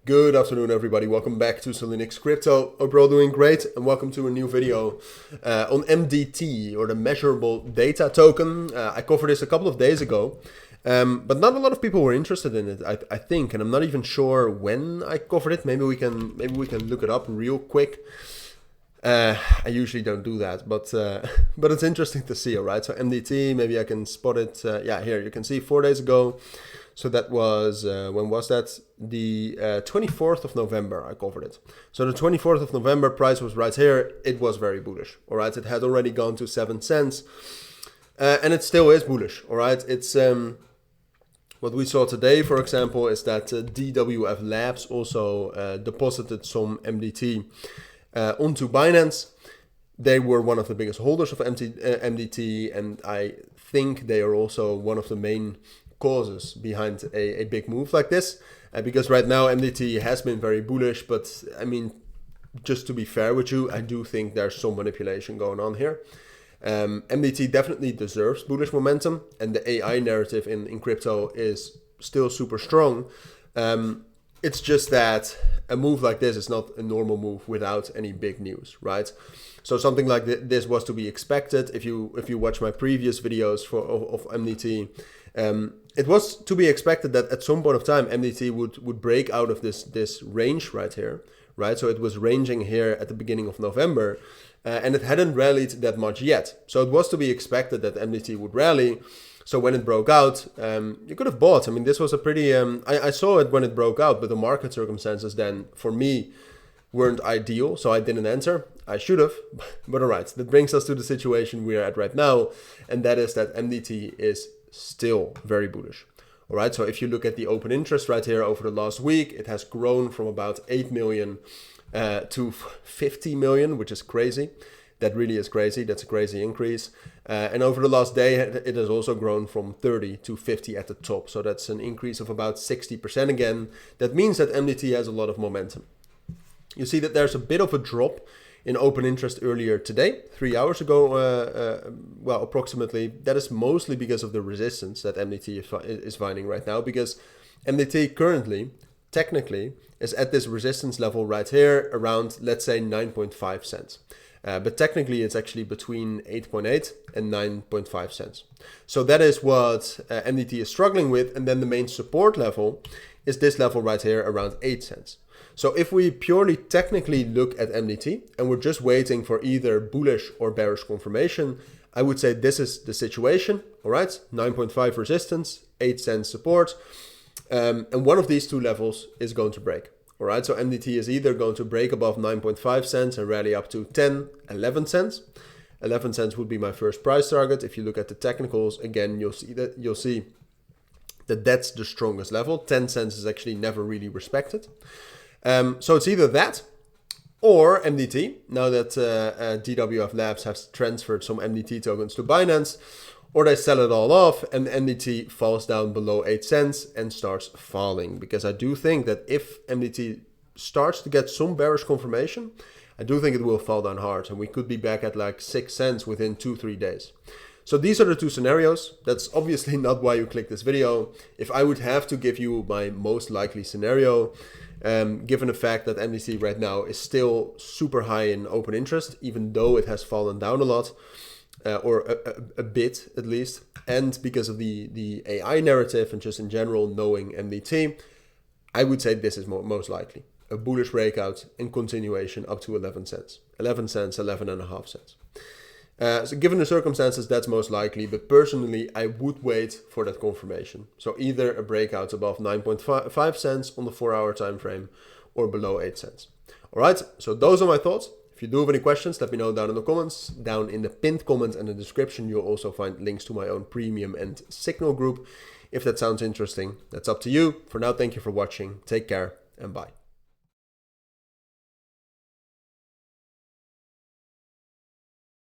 Good afternoon, everybody. Welcome back to Cilinix Crypto. Hope you're all doing great, and welcome to a new video on MDT, or the Measurable Data Token. I covered this a couple of days ago, but not a lot of people were interested in it, I think, and I'm not even sure when I covered it. Maybe we can look it up real quick. I usually don't do that, but it's interesting to see, all right? So MDT, maybe I can spot it. Yeah, here you can see 4 days ago. So that was, when was that? The 24th of November, I covered it. So the 24th of November, price was right here. It was very bullish, all right? It had already gone to 7 cents, and it still is bullish, all right? It's what we saw today, for example, is that DWF Labs also deposited some MDT onto Binance. They were one of the biggest holders of MDT, and I think they are also one of the main causes behind a big move like this, because right now MDT has been very bullish, but I mean, just to be fair with you, I do think there's some manipulation going on here. MDT definitely deserves bullish momentum, and the AI narrative in crypto is still super strong. It's just that a move like this is not a normal move without any big news, right? So something like this was to be expected. If you watch my previous videos of MDT, it was to be expected that at some point of time MDT would break out of this range right here, right? So it was ranging here at the beginning of November, and it hadn't rallied that much yet. So it was to be expected that MDT would rally. So when it broke out, you could have bought. I mean, this was a pretty, I saw it when it broke out, but the market circumstances then, for me, weren't ideal. So I didn't enter. I should have, but all right. That brings us to the situation we're at right now. And that is that MDT is still very bullish. All right. So if you look at the open interest right here over the last week, it has grown from about 8 million to 50 million, which is crazy. That really is crazy. That's a crazy increase. And over the last day, it has also grown from 30 to 50 at the top. So that's an increase of about 60% again. That means that MDT has a lot of momentum. You see that there's a bit of a drop in open interest earlier today, 3 hours ago, well, approximately. That is mostly because of the resistance that MDT is finding right now, because MDT currently, technically, is at this resistance level right here around, let's say, 9.5 cents. But technically, it's actually between 8.8 and 9.5 cents. So that is what MDT is struggling with. And then the main support level is this level right here around 8 cents. So if we purely technically look at MDT and we're just waiting for either bullish or bearish confirmation, I would say this is the situation. All right, 9.5 resistance, 8 cents support. And one of these two levels is going to break. All right, so MDT is either going to break above 9.5 cents and rally up to 10, 11 cents. 11 cents would be my first price target. If you look at the technicals, again, you'll see that that's the strongest level. 10 cents is actually never really respected. So it's either that or MDT, now that DWF Labs has transferred some MDT tokens to Binance, or they sell it all off and MDT falls down below 8 cents and starts falling. Because I do think that if MDT starts to get some bearish confirmation, I do think it will fall down hard. And we could be back at like 6 cents within 2-3 days. So these are the two scenarios. That's obviously not why you click this video. If I would have to give you my most likely scenario, given the fact that MDT right now is still super high in open interest, even though it has fallen down a lot, or a bit at least, and because of the AI narrative and just in general knowing MDT, I would say this is most likely a bullish breakout in continuation up to 11 cents, 11 cents, 11.5 cents. So given the circumstances, that's most likely, but personally, I would wait for that confirmation. So either a breakout above 9.5 cents on the 4-hour time frame or below 8 cents. All right, so those are my thoughts. If you do have any questions, let me know down in the comments. Down in the pinned comment and the description, you'll also find links to my own premium and signal group. If that sounds interesting, that's up to you. For now, thank you for watching. Take care and bye.